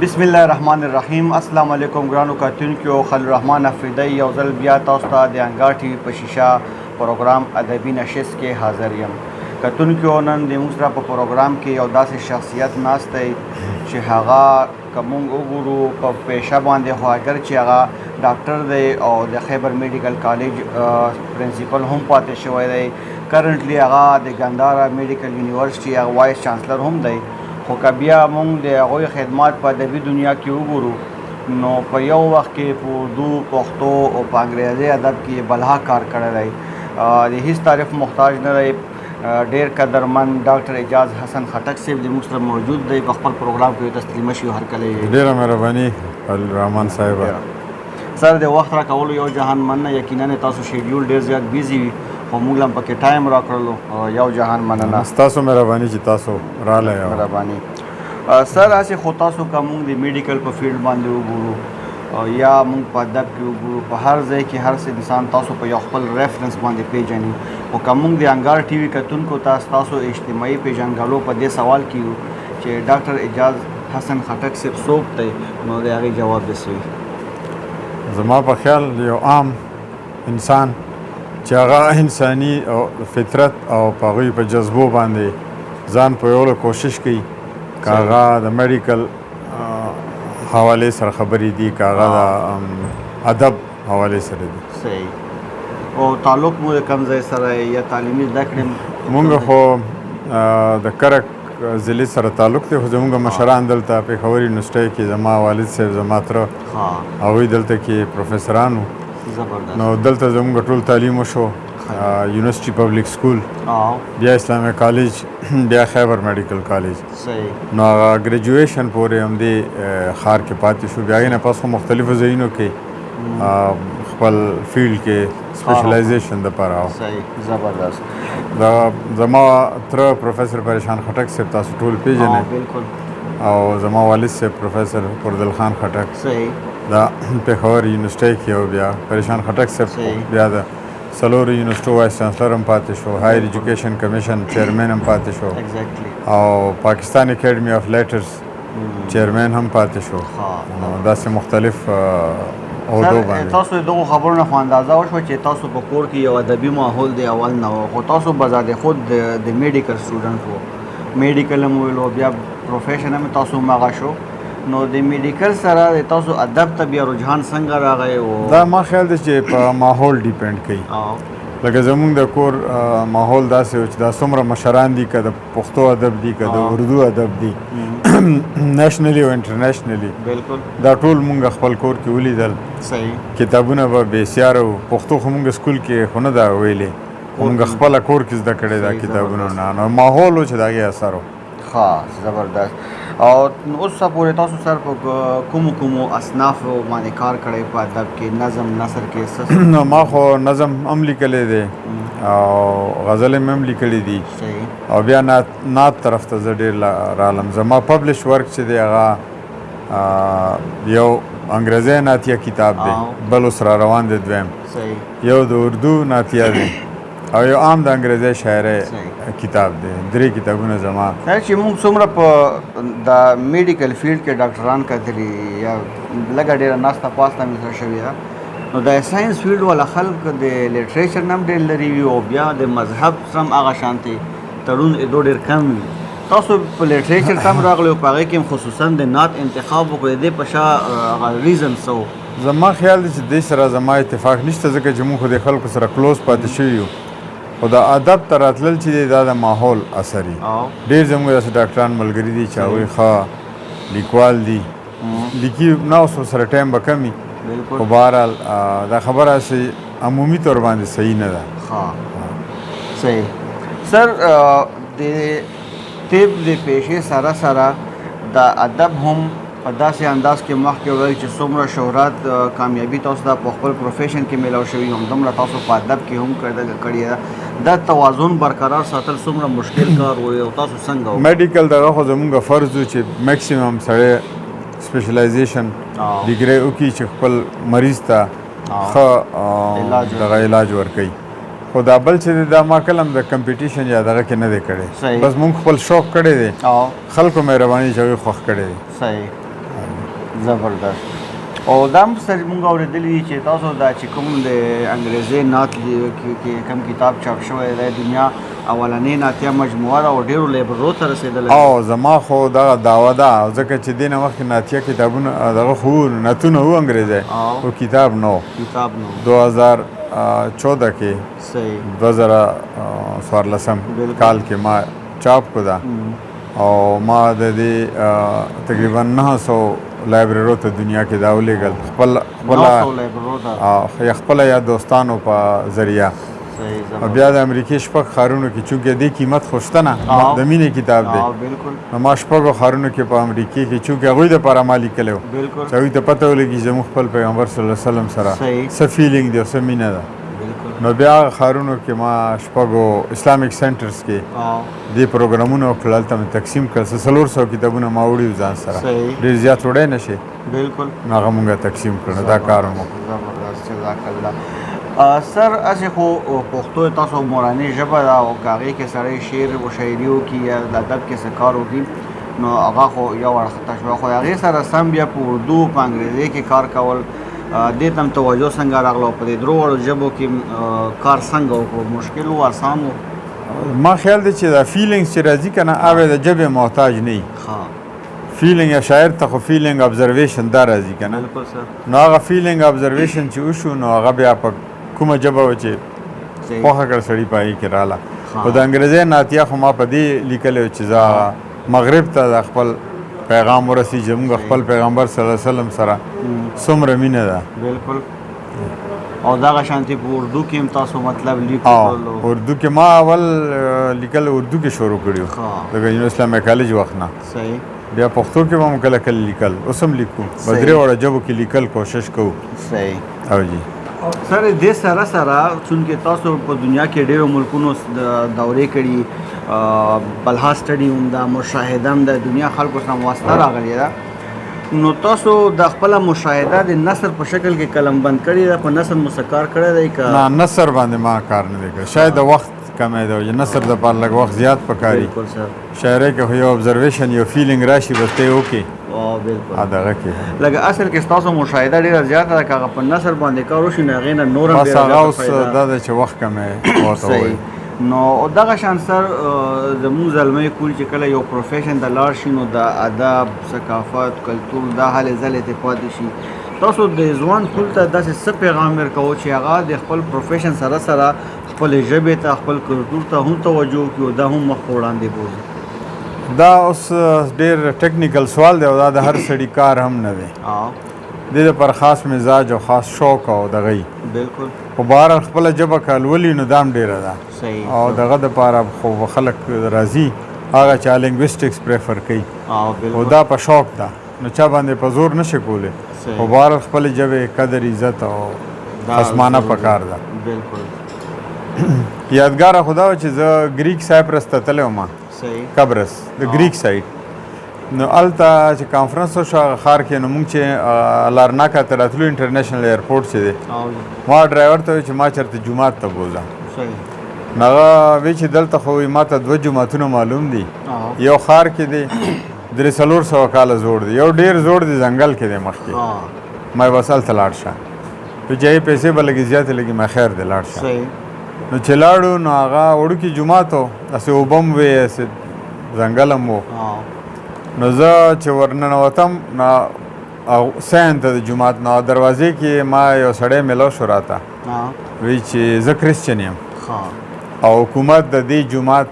बिस्मिल्लाहिर्रहमानिर्रहीम। अस्सलाम वालेकुम ګرانو کتونکو، خلیل الرحمن افریدی یو ځل بیا تاسو ته د انګار ټي وي په شیشه پروګرام ادبي نشست کې حاضر یم. کتونکو، نن د موږ سره په پروګرام کې یو داسې شخصیت ناست دی چې هغه که موږ وګورو په پیشه باندې، خو اگر چې هغه ډاکټر دی او د خیبر میډیکل کالج پرنسپل هم پاتې شوی دی. کرنټلی هغه د ګندهارا میډیکل یونیورسټي هغه وایس چانسلر هم دی. خو که بیا موږ د هغوی خدمات په ادبي دنیا کې وګورو، نو په یو وخت کې په اردو، پښتو او په انګریزي ادب کې بلها کار کړی دی. د هیڅ تعریف محتاج نه دی. ډېر قدرمن ډاکټر اعجاز حسن خټک صاحب د موږ سره موجود دی. په خپل پروګرام کې تسلیمه شي هرکلی. ډېره مهرباني خلیل الرحمن صاحب. سر د وخت راکولو یو جهان مننه. یقینا تاسو شیډیول ډېر زیات بیزي وي، خو موږ هم پکې ټایم راکړلو. یو جهان مننه. ستاسو مهرباني چې تاسو راغلی. مهرباني سر. هسې خو تاسو که موږ د میډیکل په فیلډ باندې وګورو یا موږ په ادب کې وګورو، په هر ځای کې هر انسان تاسو په یو خپل ریفرنس باندې پیژني. خو که موږ د انګار ټي وي کتونکو ته تاسو اجتماعي پیژنګلو په دې سوال کې یو چې ډاکټر اعجاز حسن خټک صاحب څوک دی، نو د هغې جواب داسې وي. زما په خیال یو عام انسان چې هغه انساني او فطرت او په هغوی په جذبو باندې ځان پویولو کوشش کوي، که هغه د میډیکل حوالې سره خبرې دي، که هغه د ادب حوالې سره دي. صحیح. او تعلق مو د کوم ځای سره یا تعلیمي زده کړې؟ مونږ خو د کرک ضلع سره تعلق دی، خو زمونږ مشران دلته پېښور یونیورسټۍ کې زما والد صاحب، زما تره، هغوی دلته کې پروفیسران وو. نو دلته زمونږ ټول تعلیم وشو. یونیورسټي پبلک سکول، بیا اسلامي کالج، بیا خیبر میډیکل کالج. نو هغه ګریجویشن پورې همدې ښار کې پاتې شو. بیا هغې نه پس خو مختلفو ځایونو کې خپل فیلډ کې سپیشلایزیشن دپاره. زبردست. زما تره پروفیسر پریشان خټک صاحب تاسو ټول پیژنئ، او زما والد صاحب پروفیسر پردل خان خټک دا پېښور یونیورسټۍ کې، او بیا پریشان خټک صاحب بیا د څلورو یونیورسټو وایس چانسلر هم پاتې شو، هایر ایجوکیشن کمیشن چیرمین هم پاتې شو، او پاکستان اکیډمي آف لیټرز چیرمین هم پاتې شو. داسې مختلف عہدو باندې. تاسو دغو خبرو نه خو اندازه وشوه چې تاسو په کور کې یو ادبي ماحول دی اول نه و، خو تاسو بذات خود د میډیکل سټوډنټ وو، میډیکل هم ویلو، بیا پروفیشن هم تاسو مغه شو. نو د میډیکل سره تاسو ادب ته بیا رجحان څنګه راغی؟ دا ما خیال دی چې په ماحول ډیپینډ کوي. لکه زمونږ د کور ماحول داسې و چې دا څومره مشران دي، که د پښتو ادب دي، که د اردو ادب دي، نیشنلی او انټرنیشنلی، دا ټول مونږ خپل کور کې ولیدل. کتابونه به بېسیاره وو. پښتو خو مونږ سکول کې خو نه دا ویلې، مونږ خپله کور کې زده کړې دا کتابونه نه. نو ماحول و چې د هغې اثر و. ښه، زبردست. او اوس پورې تاسو سره په کومو اصنافو باندې کار کړی په ادب کې؟ نظم، نثر کې؟ نو ما خو نظم هم لیکلی دی او غزل هم لیکلی دي، او بیا نعت طرف ته زه ډېر رالم. زما پبلش ورک چې دی هغه یو انګریزی نعتیه کتاب دی، بل اوس را روان دی دویم، یو د اردو نعتیه دی، او یو عام د انګریزي شاعرۍ کتاب دی. 3 کتابونه زما. چې موږ څومره په د میډیکل فیلډ کې ډاکټران کتلي یا لږه ډېره ناسته پاسته مې سره شوې ده، نو د ساینس فیلډ والا خلک د لیټریچر نه هم ډېر لرې وي، او بیا د مذهب سره هم هغه شانتې تړون ډېر کم وي. تاسو په لیټریچر ته هم راغلي او په هغې کې هم خصوصا د نعت انتخاب وکړئ، د دې په شا هغه ریزن څه و؟ زما خیال دی چې دې سره زما اتفاق نشته، ځکه چې موږ خو د خلکو سره کلوز پاتې شوي یو. خو د ادب ته راتلل چې دی دا د ماحول اثر وي. ډېر زموږ داسې ډاکټران ملګري دي چې هغوی ښه لیکوال دي، لیکي نه اوس ورسره ټایم به کم وي، خو بهرحال دا خبره هسې عمومي طور باندې صحیح نه ده. صحیح. سر، د طب د پیشې سره سره د ادب هم په داسې انداز کې مخکې وویل چې څومره شهرت، کامیابي تاسو ته په خپل پروفیشن کې میلاو شوي، همدومره تاسو په ادب کې هم کړې ده. دا توازن برقرار ساتل څومره مشکل کار و او تاسو څنګه؟ میډیکل دغه خو زمونږ فرض و چې میکسیمم سړی سپیشلایزیشن ډیګرۍ وکړي چې خپل مریض ته ښه دغه علاج ورکوي. خو دا بل چې دا ما کله هم د کمپټیشن یا دغه کې نه دی کړی، بس مونږ خپل شوق کړی دی، خلکو مهرباني چې هغوی خوښ کړی دی. زبردست. او دا هم سر مونږ اورېدلي دي چې تاسو دا چې کوم د انګریزي نعت کې کوم کتاب چاپ شوی دی دنیا اولنۍ نعتیه مجموعه ده او ډېرو لیبرو ته رسېدلی او زما خو دغه دعوه ده ځکه چې دې نه مخکې نعتیه کتابونه دغه خو نعتونه وو انګریزی خو کتاب نه و. 2014 کې صحیح 2014 کال کې ما چاپ کړو دا او ما د دې تقریبا 900 لایبرریو ته دنیا کې دا ولېږل خپله یا دوستانو په ذریعه. بیا د امریکې شپږ ښارونو کې چونکې دې قیمت خو شته نه د مینې کتاب دی نو ما شپږو ښارونو کې په امریکې کې چونکې هغوی دپاره ما لیکلی و چې هغوی ته پته ولګي زموږ خپل پیغمبر صلی الله علیه وسلم سره څه فیلینګ دی او څه مینه ده. نو بیا هغه ښارونو کې ما شپږو اسلامیک سینټرز کې دې پروګرامونه وکړل هلته مې تقسیم کړل 400 کتابونه ما وړي ځان سره ډېر زیات وړی نه شي نو هغه مونږ تقسیم کړل دا کار مو. سر اسې خو پښتو تاسو مورانۍ ژبه ده او که هغې کې سړی شعر و شاعري وکړي یا د ادب کې څه کار وکړي نو هغه خو یو اړخته شوه خو هغې سره سم بیا په اردو په انګریزي کې کار کول دې ته هم توجه څنګه راغله او په دې درو وړو ژبو کې کار څنګه وکړو مشکل و آسان و؟ ما خیال دی چې دا فیلینګس چې راځي که نه هغه د ژبې محتاج نه وي. فیلینګ یا شاعر ته خو فیلینګ ابزرویشن دا راځي که نه نو هغه فیلینګ ابزرویشن چې وشو نو هغه بیا په کومه ژبه وه چې پوهه کړه سړي په هغې کې راله خو د انګریزۍ نعتیه خو ما په دې لیکلی و چې زه مغرب ته د خپل پیغام ورسي چې موږ خپل پیغمبر صلی الله علیه وسلم سره څومره مینه ده. بالکل. او دغه شانتې په اردو کې هم تاسو مطلب لیکو؟ اردو کې ما اول لیکل اردو کې شروع کړي وو د اسلامي کالج وخت نه. صحیح. بیا پښتو کې به هم کله کله لیکل اوس هم لیکو په درې وړو ژبو کې لیکل کوشش کوو. صحیح. او جی سر دې سره سره چونکې تاسو په دنیا کې ډېرو ملکونو دورې کړي بلها سټډي هم ده مشاهده هم د دنیا خلکو سره واسطه راغلې ده نو تاسو د خپله مشاهده د نثر په شکل کې قلم بند کړې ده په نثر مو څه کار کړی دی که نه نثر باندې ما کار نه دی کړی شاید د وخت کمی دی چې نثر دپاره لږ وخت زیات پکاري شاعرۍ کې خو یو ابزرویشن یو فیلینګ راشي بس ته یې وکړي دغه کې لکه اصل کې ستاسو مشاهده ډېره زیاته ده که هغه په نثر باندې کار وشي نو هغې نه نور هم بس هغه اوس دا ده چې وخت کمی ورته وایي نو دغه شان سر زموږ زلمی کول چې کله یو پروفیشن ته لاړ شي نو د ادب ثقافت کلتور دا هلې ځلې ته پاتې شي تاسو د ځوان کول ته داسې څه پیغام ورکوو چې هغه د خپل پروفیشن سره سره خپلې ژبې ته خپل کلتور ته هم توجه وکړي او دا هم مخ په وړاندې بوځي؟ دا اوس ډېر ټیکنیکل سوال دی او دا د هر سړي کار هم نه دی دې دپاره خاص مزاج او خاص شوق او دغه یي بالکل خو بهرحال خپله ژبه که لولي نو دا هم ډېره ده او دغه دپاره خو خلک راځي هغه چا لنګویسټکس پریفر کوي او دا په شوق ده نو چا باندې په زور نشي کولی خو بهرحال خپلې ژبې قدر عزت او خصمانه پکار ده. بالکل. یادګاره خو دا وه چې زه ګریک سایپرس ته تللی وم قبرس د ګریک سایډ نو هلته چې کانفرنس وشو هغه ښار کې نو مونږ چې لارناکا ته راتلو انټرنیشنل ایرپورټ چې دی ما ډرایور ته وویل چې ما چېرته جومات ته بوځه نو هغه وی چې دلته خو ما ته 2 جوماتونه معلوم دي یو ښار کې دی 300 کاله زوړ دی یو ډېر زوړ دی ځنګل کې دی مخکې ما بس هلته لاړ شه وایي چې هغې پیسې به لږې زیاتې لګي ما خیر دی لاړ شه نو چې لاړو نو هغه وړوکي جومات و داسې اوبه هم وې داسې ځنګل هم و نو زه چې ورننوتم نو سین ته د جومات نو دروازې کې ما یو سړی میلاو شو راته وایي چې زه کرسچن یم او حکومت د دې جومات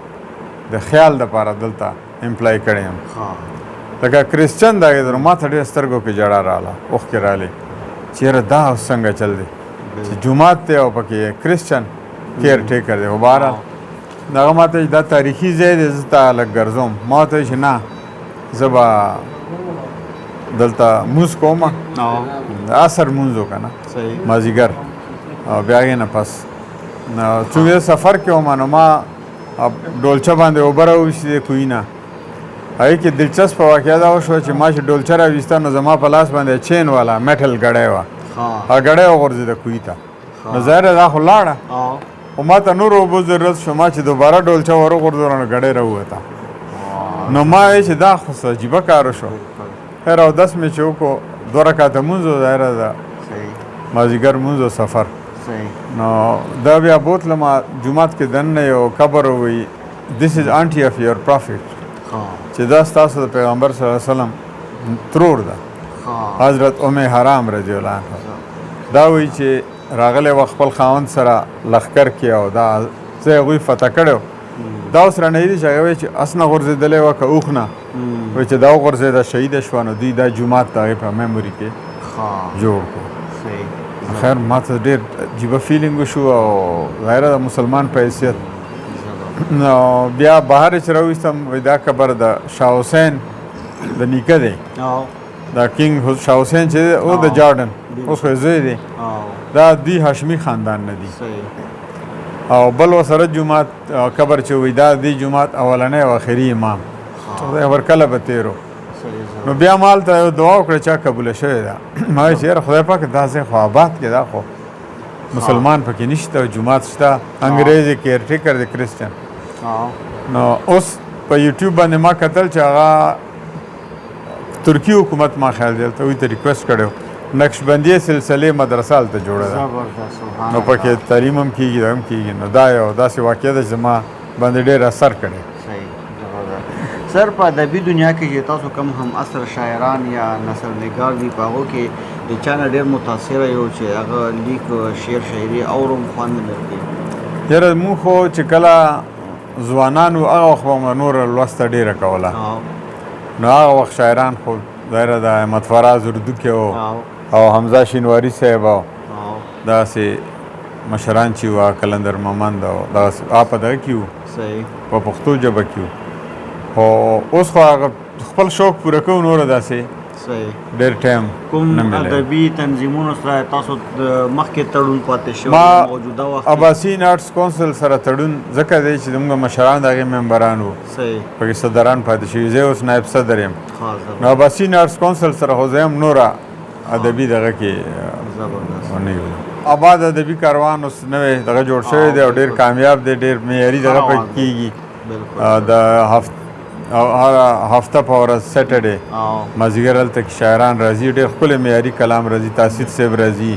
د خیال دپاره دلته امپلای کړی یم لکه کرسچن دا کېدل ما ته ډېر سترګو کې ژړا راغله اوښکې رالې چې یاره دا څنګه چل دی چې جومات دی او پکې کرسچن کیر ټیکر دی خو بهرحال هغه ما ته دا تاریخي ځای دی زه ته لږ ګرځوم ما ورته وایي چې نه زه به دلته مونځ کوم عصر مونځ و که نه مازدیګر او بیا هغې نه پس چونکې زه سفر کې وم نو ما ډولچه باندې اوبه راوویستې د کوهي نه هغې کې دلچسپه واقعه دا وشوه چې ما چې ډولچه راویسته نو زما په لاس باندې چین والا میټل ګړی وه هغه ګړی وغورځېده کوهي ته نو ظاهره دا خو لاړه خو ما ته نور اوبو ضرورت شو ما چې دوباره ډولچه ور وغورځوله نو ګړی راووته نو ما وایي چې دا خو څه عجیبه کار وشو خیر اودس مې چې وکړو دوه رکعته مونځ و ظاهره د مازدیګر مونځ و سفر نو دا بیا بوتلم جومات کې دننه یو قبر ووي this is aunty of your prophet چې دا ستاسو د پیغمبر صلی الله علیه وسلم ترور ده حضرت ام حرام رضی الله عنها دا وایي چې راغلی و خپل خاوند سره لښکر کې او دا څه هغوی فتح کړی دا اوس رانه دي چې هغه وایي چې اس نه غورځېدلی وه که اوښ نه وایي چې دا وغورځېده شهیده شوه نو دوی دا جومات د هغې په میموري کې جوړ کړو خیر ما ته ډېر عجیبه فیلینګ وشو او ظاهره د مسلمان په حیثیت نو بیا بهر چې راویستم وایي دا قبر د شاه حسین د نیکه دی دا کینګ شاه حسین چې دی او د جارډن اوس خو یې زوی دی دا دوی هاشمي خاندان نه دي او بل ورسره جومات قبر چې وایي دا دی جومات اولنی او آخري امام خدای خبر کله به تېرو نو بیا ما هلته یو دعا وکړه چا قبوله شوې ده ما وایي چې یاره خدای پاک دا ځای خو آباد کې دا خو مسلمان پکې نشته جومات شته انګریز یې کیرټیکر دی کرسچن نو اوس په یوټیوب باندې ما کتل چې هغه ترکی حکومت ما خیال دی هلته هغوی ته ریکویسټ کړی نقشبندي سلسلې مدرسه هلته جوړه ده نو پکې تعلیم هم کېږي دا هم کېږي نو دا یو داسې واقعه ده چې زما باندې ډېر اثر کړی سر په ادبي دنیا کې چې تاسو کم هم اثر شاعران یا نثر نگار دي په هغو کې د چا نه ډېر متاثره یو چې هغه لیک شعر شاعري اورم خوند مې درکوي یاره مونږ خو چې کله ځوانان وو هغه وخت به مو نوره لوسته ډېره کوله نو هغه وخت شاعران خو ظاهره د احمد فراز اردو کې و او حمزه شینواري صاحب او داسې مشران چې وو کلندر محمد او داسې په دغه کې وو په پښتو ژبه کې وو خو اوس خو هغه خپل شوق پوره کوو نوره داسې ډېر ټایم کوم ادبي تنظیمونو سره تاسو مخکې تړون پاتې شوی موجوده وخت اباسین آرټس کونسل سره تړون ځکه دی چې زموږ مشران د هغې ممبران وو پکې صدران پاتې شوي زه اوس نایب صدر یم نو اباسین آرټس کونسل سره خو زه هم نوره ادبي دغه کې ونه یو آباد ادبي کاروان اوس نوی دغه جوړ شوی دی او ډېر کامیاب دی ډېر معیاري دغه پکې کېږي د هفته په ورځ سیټرډې مازدیګر هلته کې شاعران راځي ډېر ښکلی معیاري کلام راځي تاسید صاحب راځي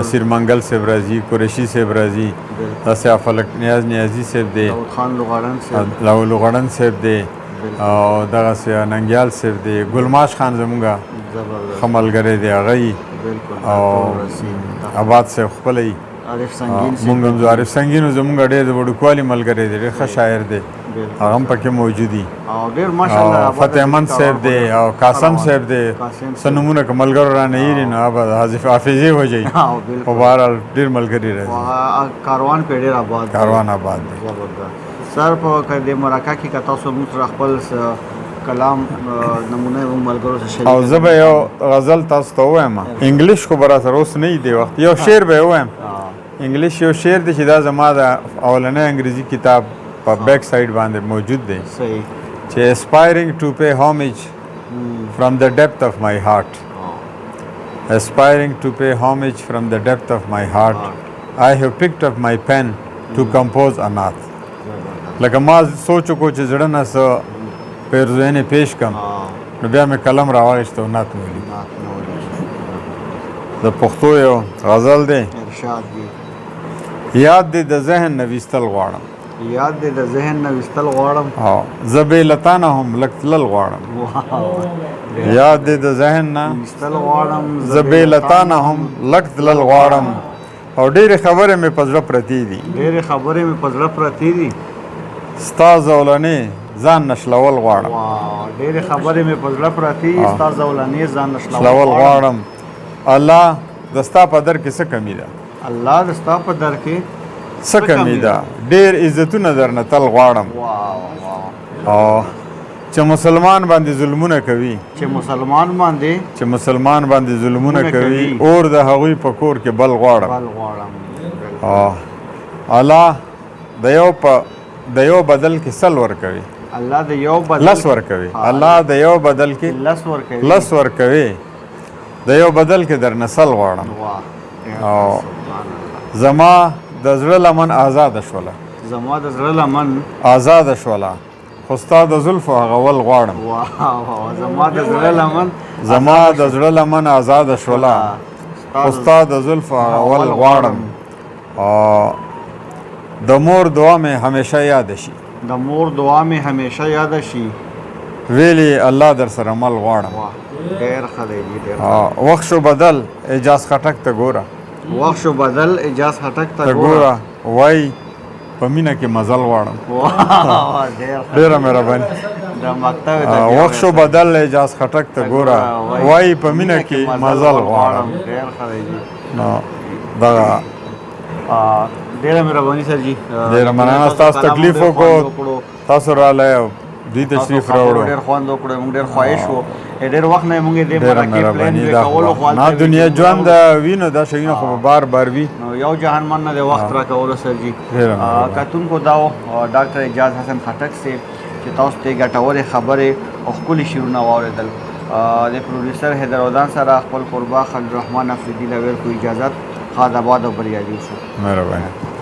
اسیر منګل صاحب راځي قریشي صاحب راځي داسې فلک نیاز نیازي صاحب دی لغړن صاحب دی او دغسې ننګیال صاحب دی ګلماش خان زمونږ ښه ملګری دی هغه او آباد صاحب خپله مونږ هم عارف سنګین زمونږ ډېر د وړوکوالي ملګری دی ډېر ښه شاعر دی هغه هم پکې موجود دي او فتح من صاحب دی او قاسم صاحب دی څه نومونه که ملګرو رانه هېري نو حافظې وجهي خو بهرحال ډېر ملګري راځي کاروان آباد دی سر په دې مرکه کې که تاسو موږ سره خپل کلام نمونه ملګرو سره او زه به یو غزل تاسو ته ووایم انګلیش خو به راسره اوس نه وي دې وخت یو شعر به یې ووایم انګلیش یو شعر دی چې دا زما د اولنی انګریزي کتاب په بیک سایډ باندې موجود دی چې aspiring to pay homage from the depth of my heart aspiring to pay homage from the depth of my heart I have picked up my pen to compose a nath لکه ما سوچ وکړو چې زړه نه څه پیرزوینې پیش کړم نو بیا مې قلم راواخیست او نعت مې ولیکه د پښتو یو غزل دی یاد دی د ذهن نه ویستل غواړم یاد دې د ذهن نه ویستل غواړم زه بې له تا نه هم لږ تلل غواړم یاد دې د ذهن نه ویستل غواړم زه بې له تا نه هم لږ تلل غواړم او ډېرې خبرې مې په زړه پرتې دي ډېرې خبرې مې په زړه پرتې دي ستا زولنې ځان نښلول غواړم ډېرې خبرې مې په زړه پرتې دي ستا زولنې ځان نښلول غواړم الله د ستا په در کې څه کمي ده الله د ستا په در کې څه کمی ده ډېر عزتونه درنه تل غواړم او چې مسلمان باندې ظلمونه کوي چې مسلمان باندې ظلمونه کوي اور د هغوی په کور کې بل غواړم الله د یو بدل کې سل ورکوي الله د یو بدل لس ورکوي الله د یو بدل کې لس ورکوي د یو بدل کې درنه سل غواړم او زما د زړه لمن آزاده شوله زما د زړه لمن آزاده شوله خو ستا د زلفو هغول غواړم زما د زړه لمن زما د زړه لمن آزاد شولا استاد زلف اول غواړم د مور دعا مې همیشه یاد شي د مور دعا مې همیشه یاد شي ویلی الله در سره مل غواړم ډېر ښه دی ډېر وخت شو بدل اجاز خټک ته ګوره وخت شو بدل اجاز خټک ته ګوره وای په مینه کې مزل غواړم ډېره مهرباني د مکتب وخت شو بدل اجاز خټک ته ګوره وای په مینه کې مزل غواړم ډېر ښه دی نو دغه ډېره مهرباني سر جي ډېره مننه ستاسو تکلیف وکړو تاسو راغلی دوی تشریف راوړو ډېر خوند وکړو موږ ډېر خواهش وو ډېر وخت نه موږ دې مرکه پلان کولو خو نه دنیا ژوند وینو دا شیونه خو بار بار وي یو جهان من نه د وخت را کولو سر جي کتونکو دا ډاکټر اعجاز حسن خټک سے چې تاسو ته ګټورې خبرې او ښکلي شعرونه واورېدل د پروډوسر حیدرودان سره خپل قربا خلیل الرحمن افریدي له ویل کو اجازت خاد آباد او بریالي اوسئ مهرباني